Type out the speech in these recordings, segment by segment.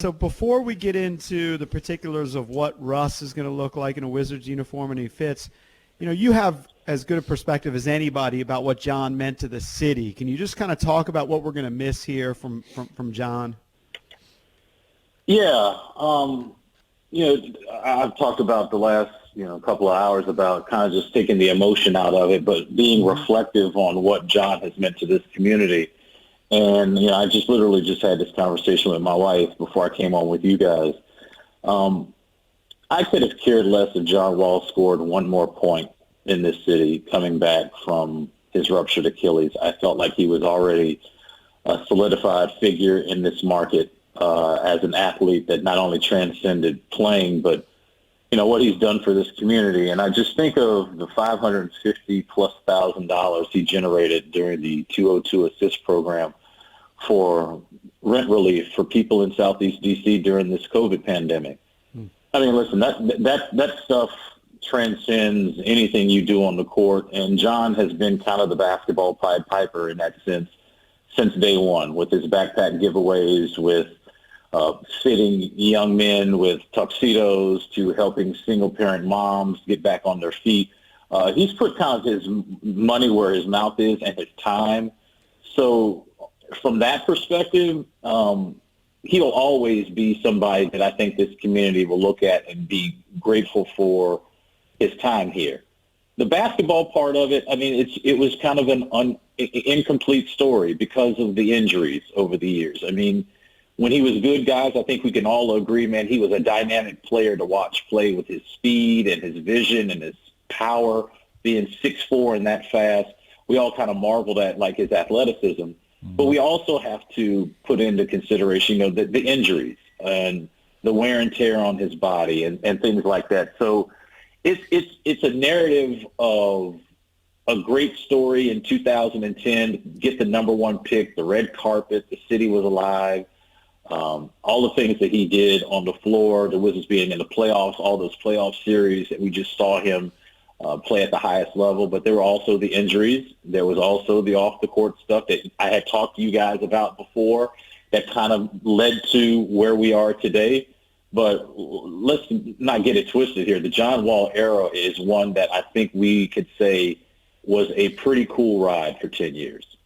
So before we get into the particulars of what Russ is going to look like in a Wizards uniform and he fits, you have as good a perspective as anybody about what John meant to the city. Can you just kind of talk about what we're going to miss here from John? Yeah. I've talked about the last, couple of hours about kind of just taking the emotion out of it, but being reflective on what John has meant to this community. And, I just literally just had this conversation with my wife before I came on with you guys. I could have cared less if John Wall scored one more point in this city coming back from his ruptured Achilles. I felt like he was already a solidified figure in this market as an athlete that not only transcended playing, but, what he's done for this community. And I just think of the $550,000+ he generated during the 202 assist program for rent relief for people in Southeast D.C. during this COVID pandemic. I mean, listen, that stuff transcends anything you do on the court, and John has been kind of the basketball Pied Piper in that sense since day one, with his backpack giveaways, with fitting young men with tuxedos, to helping single-parent moms get back on their feet. He's put kind of his money where his mouth is and his time. So from that perspective, he'll always be somebody that I think this community will look at and be grateful for his time here. The basketball part of it, I mean, it was kind of an incomplete story because of the injuries over the years. I mean, when he was good, guys, I think we can all agree, man, he was a dynamic player to watch play with his speed and his vision and his power, being 6'4" and that fast. We all kind of marveled at, like, his athleticism. Mm-hmm. But we also have to put into consideration, the injuries and the wear and tear on his body and things like that. So it's a narrative of a great story in 2010, get the number one pick, the red carpet, the city was alive. All the things that he did on the floor, the Wizards being in the playoffs, all those playoff series that we just saw him play at the highest level. But there were also the injuries. There was also the off-the-court stuff that I had talked to you guys about before that kind of led to where we are today. But let's not get it twisted here. The John Wall era is one that I think we could say was a pretty cool ride for 10 years.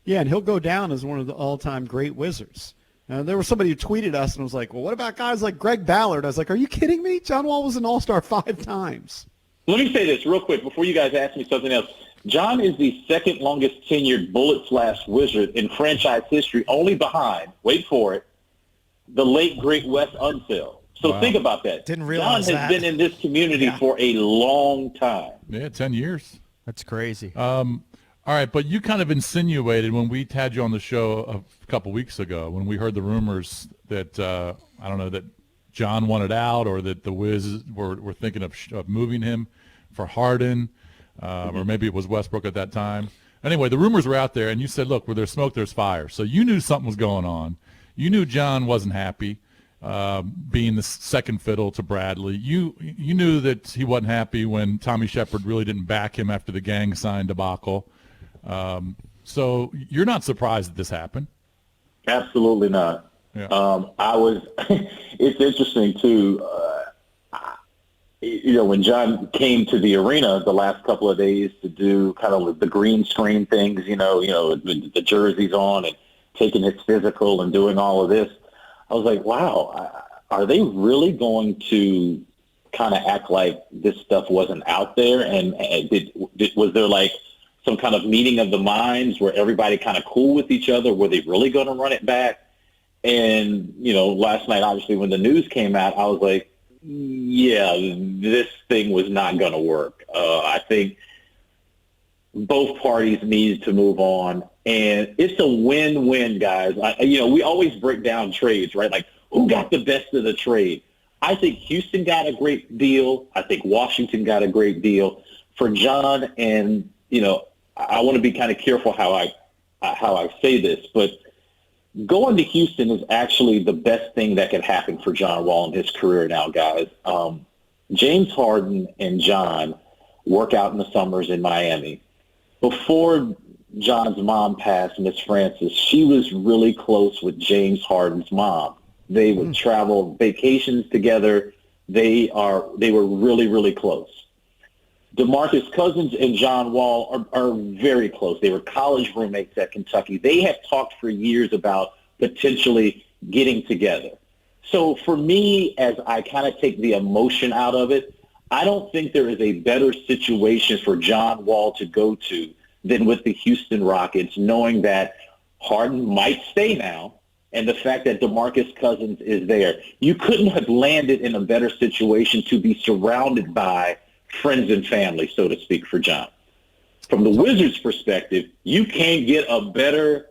Yeah, and he'll go down as one of the all-time great Wizards. There was somebody who tweeted us and was like, well, what about guys like Greg Ballard? I was like, are you kidding me? John Wall was an all-star 5 times. Let me say this real quick before you guys ask me something else. John is the second longest tenured Bullet/Wizard in franchise history, only behind, wait for it, the late, great Wes Unseld. So wow. Think about that. Didn't realize John has been in this community for a long time. Yeah, 10 years. That's crazy. All right, but you kind of insinuated when we had you on the show a couple weeks ago, when we heard the rumors that, I don't know, that John wanted out or that the Wiz were thinking of moving him for Harden, or maybe it was Westbrook at that time. Anyway, the rumors were out there, and you said, look, where there's smoke, there's fire. So you knew something was going on. You knew John wasn't happy being the second fiddle to Bradley. You knew that he wasn't happy when Tommy Shepard really didn't back him after the gang sign debacle. So you're not surprised that this happened? Absolutely not. Yeah. It's interesting too, when John came to the arena the last couple of days to do kind of the green screen things, the jerseys on and taking his physical and doing all of this, I was like, wow, are they really going to kind of act like this stuff wasn't out there? And was there like some kind of meeting of the minds where everybody kind of cool with each other? Were they really going to run it back? And, last night, obviously, when the news came out, I was like, yeah, this thing was not going to work. I think both parties need to move on. And it's a win-win, guys. We always break down trades, right? Like, who got the best of the trade? I think Houston got a great deal. I think Washington got a great deal. For John and, I want to be kind of careful how I say this, but going to Houston is actually the best thing that could happen for John Wall in his career now, guys. James Harden and John work out in the summers in Miami. Before John's mom passed, Miss Francis, she was really close with James Harden's mom. They would travel vacations together. They were really, really close. DeMarcus Cousins and John Wall are very close. They were college roommates at Kentucky. They have talked for years about potentially getting together. So for me, as I kind of take the emotion out of it, I don't think there is a better situation for John Wall to go to than with the Houston Rockets, knowing that Harden might stay now and the fact that DeMarcus Cousins is there. You couldn't have landed in a better situation to be surrounded by friends and family, so to speak, for John. From the Wizards' perspective, you can't get a better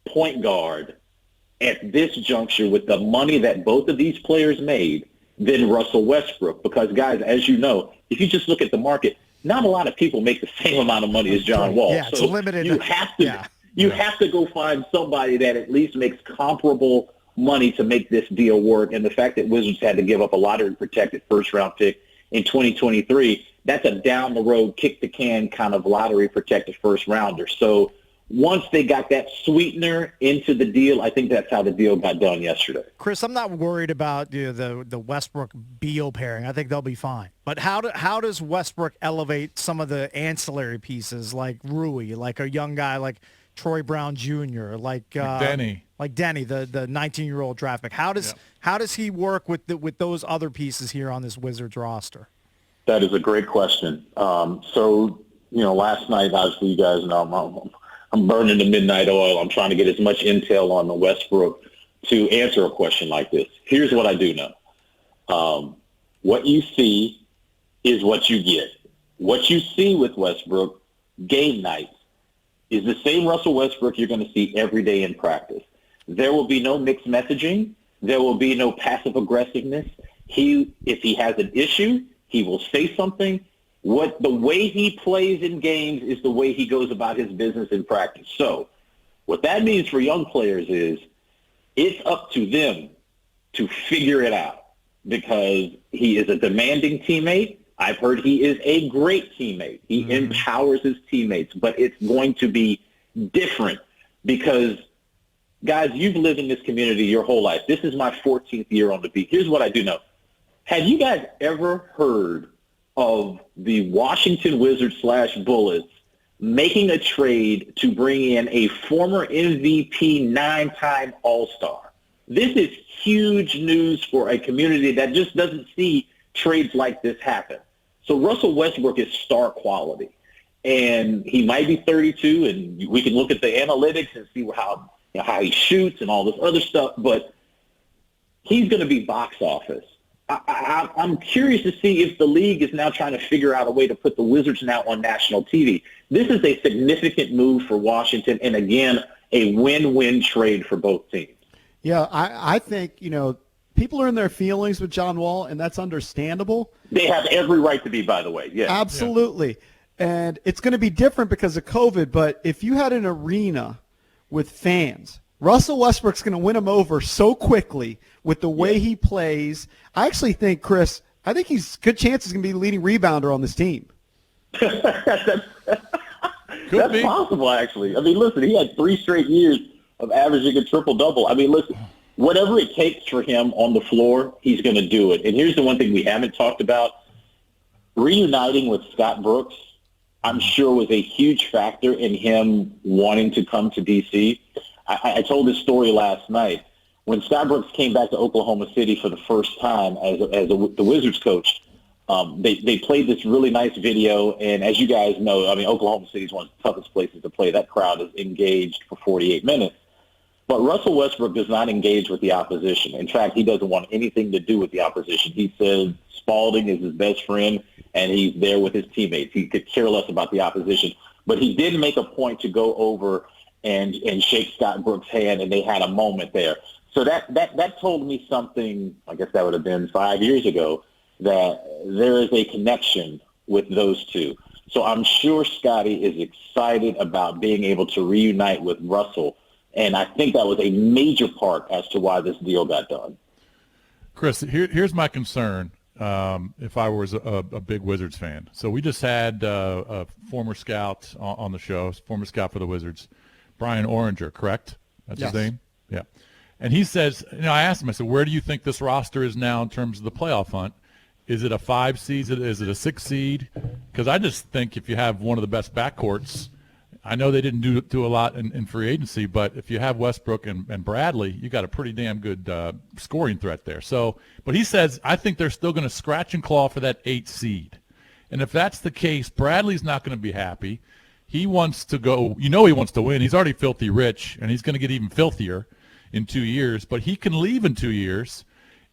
point guard at this juncture with the money that both of these players made than Russell Westbrook. Because, guys, as you know, if you just look at the market, not a lot of people make the same amount of money as John Wall. Yeah, it's limited. You have to go find somebody that at least makes comparable money to make this deal work. And the fact that Wizards had to give up a lottery-protected first-round pick in 2023, that's a down-the-road, kick-the-can kind of lottery-protected first-rounder. So once they got that sweetener into the deal, I think that's how the deal got done yesterday. Chris, I'm not worried about the Westbrook-Beal pairing. I think they'll be fine. But how does Westbrook elevate some of the ancillary pieces like Rui, like a young guy like Troy Brown Jr., like Denny, the 19-year-old draft pick? How does he work with those other pieces here on this Wizards roster? That is a great question. Last night, obviously, you guys know I'm burning the midnight oil. I'm trying to get as much intel on the Westbrook to answer a question like this. Here's what I do know. What you see is what you get. What you see with Westbrook game nights is the same Russell Westbrook you're going to see every day in practice. There will be no mixed messaging. There will be no passive aggressiveness. If he has an issue, he will say something. The way he plays in games is the way he goes about his business in practice. So what that means for young players is it's up to them to figure it out because he is a demanding teammate. I've heard he is a great teammate. He empowers his teammates, but it's going to be different because, guys, you've lived in this community your whole life. This is my 14th year on the beat. Here's what I do know. Have you guys ever heard of the Washington Wizards / Bullets making a trade to bring in a former MVP 9-time All-Star? This is huge news for a community that just doesn't see trades like this happen. So Russell Westbrook is star quality, and he might be 32, and we can look at the analytics and see how he shoots and all this other stuff, but he's going to be box office. I'm curious to see if the league is now trying to figure out a way to put the Wizards now on national TV. This is a significant move for Washington, and again, a win-win trade for both teams. Yeah, I think, people are in their feelings with John Wall, and that's understandable. They have every right to be, by the way. Yeah, absolutely. Yeah. And it's going to be different because of COVID, but if you had an arena with fans, Russell Westbrook's going to win them over so quickly with the way he plays. I actually think, Chris, he's good chance he's going to be the leading rebounder on this team. That's possible, actually. I mean, listen, he had 3 straight years of averaging a triple-double. I mean, listen, whatever it takes for him on the floor, he's going to do it. And here's the one thing we haven't talked about. Reuniting with Scott Brooks, I'm sure, was a huge factor in him wanting to come to D.C. I told this story last night. When Scott Brooks came back to Oklahoma City for the first time as the Wizards coach, they played this really nice video. And as you guys know, I mean, Oklahoma City is one of the toughest places to play. That crowd is engaged for 48 minutes. But Russell Westbrook does not engage with the opposition. In fact, he doesn't want anything to do with the opposition. He says Spalding is his best friend, and he's there with his teammates. He could care less about the opposition. But he did make a point to go over and shake Scott Brooks' hand, and they had a moment there. So that told me something, I guess that would have been 5 years ago, that there is a connection with those two. So I'm sure Scotty is excited about being able to reunite with Russell, and I think that was a major part as to why this deal got done. Chris, here's my concern if I was a big Wizards fan. So we just had a former scout on the show, former scout for the Wizards, Brian Oranger, correct? That's yes. His name? Yeah. And he says, I asked him, I said, where do you think this roster is now in terms of the playoff hunt? Is it a 5 seed? Is it a 6 seed? Because I just think if you have one of the best backcourts, I know they didn't do a lot in free agency, but if you have Westbrook and Bradley, you got a pretty damn good scoring threat there. So, but he says, I think they're still going to scratch and claw for that 8 seed. And if that's the case, Bradley's not going to be happy. He wants to go, he wants to win. He's already filthy rich, and he's going to get even filthier in 2 years, but he can leave in 2 years.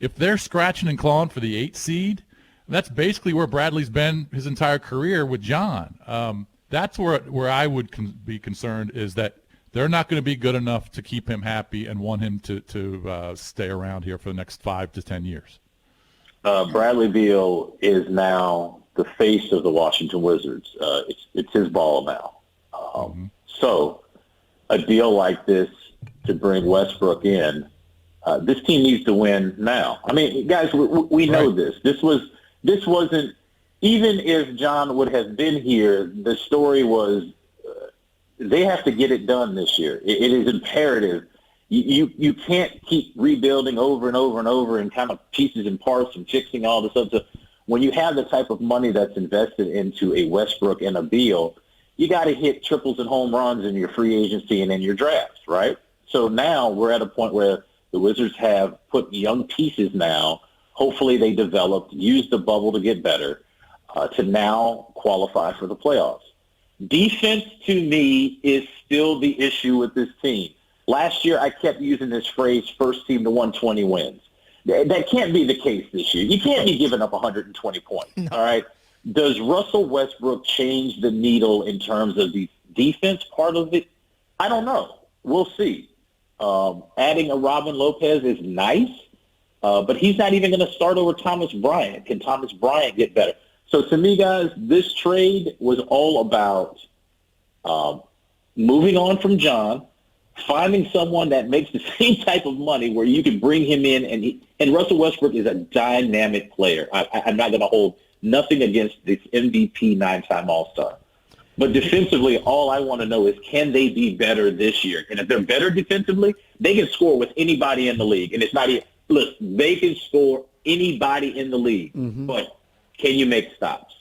If they're scratching and clawing for the 8 seed, that's basically where Bradley's been his entire career with John. That's where I would be concerned, is that they're not going to be good enough to keep him happy and want him to stay around here for the next 5 to 10 years. Bradley Beal is now the face of the Washington Wizards. It's his ball now. So a deal like this to bring Westbrook in, this team needs to win now. I mean, guys, we know this. This wasn't, even if John would have been here, the story was they have to get it done this year. It is imperative. You can't keep rebuilding over and over and over and kind of pieces and parts and fixing all this stuff. So when you have the type of money that's invested into a Westbrook and a Beal, you got to hit triples and home runs in your free agency and in your drafts, right? So now we're at a point where the Wizards have put young pieces now. Hopefully they developed, used the bubble to get better, to now qualify for the playoffs. Defense, to me, is still the issue with this team. Last year, I kept using this phrase, first team to 120 wins. That can't be the case this year. You can't be giving up 120 points, all right? Does Russell Westbrook change the needle in terms of the defense part of it? I don't know. We'll see. Adding a Robin Lopez is nice, but he's not even going to start over Thomas Bryant. Can Thomas Bryant get better? So to me, guys, this trade was all about moving on from John, finding someone that makes the same type of money where you can bring him in. And Russell Westbrook is a dynamic player. I'm not going to hold nothing against this MVP 9-time All-Star. But defensively, all I want to know is, can they be better this year? And if they're better defensively, they can score with anybody in the league. And it's not even, look, they can score anybody in the league. But can you make stops?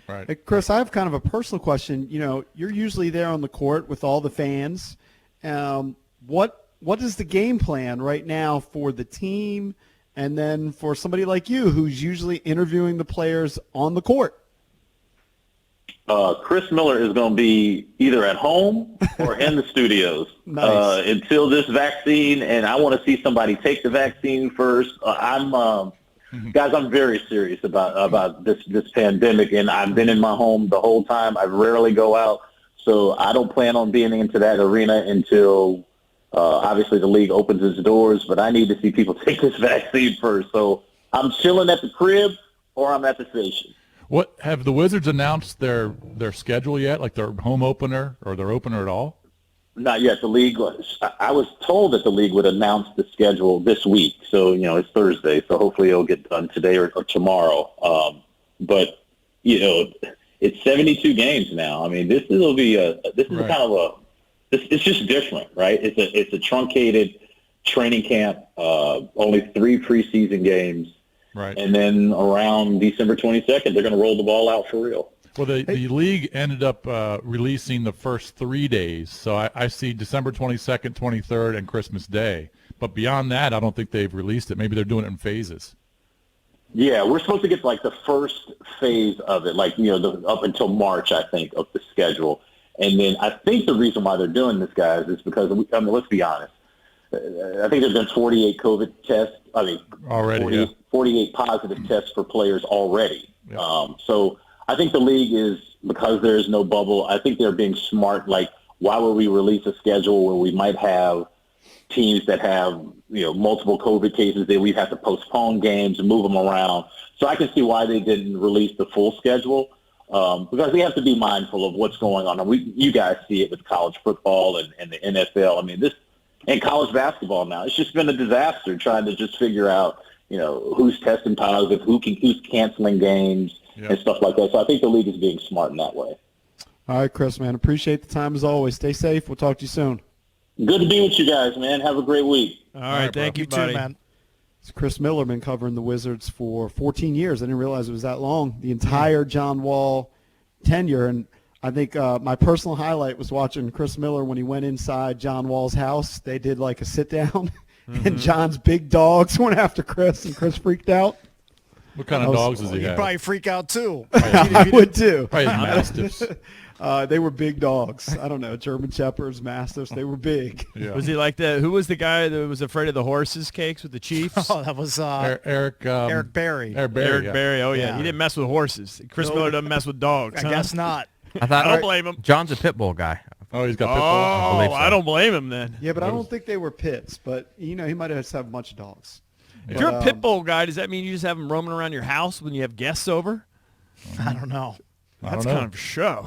Right. Hey, Chris, I have kind of a personal question. You're usually there on the court with all the fans. What is the game plan right now for the team, and then for somebody like you who's usually interviewing the players on the court? Chris Miller is going to be either at home or in the studios until this vaccine, and I want to see somebody take the vaccine first. Guys, I'm very serious about this pandemic, and I've been in my home the whole time. I rarely go out, so I don't plan on being into that arena until obviously the league opens its doors, but I need to see people take this vaccine first. So I'm chilling at the crib or I'm at the station. What have the Wizards announced their schedule yet, like their home opener or their opener at all? Not yet. The league, I was told that the league would announce the schedule this week. So, it's Thursday, so hopefully it'll get done today or tomorrow. But, it's 72 games now. I mean, it's just different, right? It's a truncated training camp, only 3 preseason games. Right. And then around December 22nd, they're going to roll the ball out for real. Well, the league ended up releasing the first 3 days. So I see December 22nd, 23rd, and Christmas Day. But beyond that, I don't think they've released it. Maybe they're doing it in phases. Yeah, we're supposed to get like the first phase of it, up until March, I think, of the schedule. And then I think the reason why they're doing this, guys, is because, let's be honest. I think there's been 48 COVID tests. Already, 48 positive tests for players already. Yeah. So I think the league is, because there is no bubble, I think they're being smart. Like, why would we release a schedule where we might have teams that have, multiple COVID cases that we have to postpone games and move them around? So I can see why they didn't release the full schedule, because we have to be mindful of what's going on. And you guys see it with college football and the NFL. I mean, and college basketball now, it's just been a disaster trying to just figure out, who's testing positive, who's canceling games. Yep. And stuff like that. So I think the league is being smart in that way. All right, Chris, man. Appreciate the time as always. Stay safe. We'll talk to you soon. Good to be with you guys, man. Have a great week. All right, thank you, You buddy. too, man. It's Chris Miller been covering the Wizards for 14 years. I didn't realize it was that long. The entire John Wall tenure. And I think my personal highlight was watching Chris Miller when he went inside John Wall's house. They did like a sit-down, and John's big dogs went after Chris, and Chris freaked out. What kind of dogs does he You'd have? probably freak out too. I would too. Probably his mastiffs. They were big dogs. I don't know, German Shepherds, Mastiffs. They were big. Yeah. Was he like who was the guy that was afraid of the horses cakes with the Chiefs? Oh, that was Eric Eric Berry. Eric Berry. Eric yeah. Berry. Oh, yeah. Yeah. He didn't mess with horses. Chris Miller doesn't mess with dogs. I guess not. I thought I don't blame him. John's a pit bull guy. Oh, he's got pit Oh, believe so. I don't blame him then. Yeah, but I don't think they were pits. But, he might have just have a bunch of dogs. If you're a pit bull guy, does that mean you just have them roaming around your house when you have guests over? I don't know. I That's don't know. kind of a show.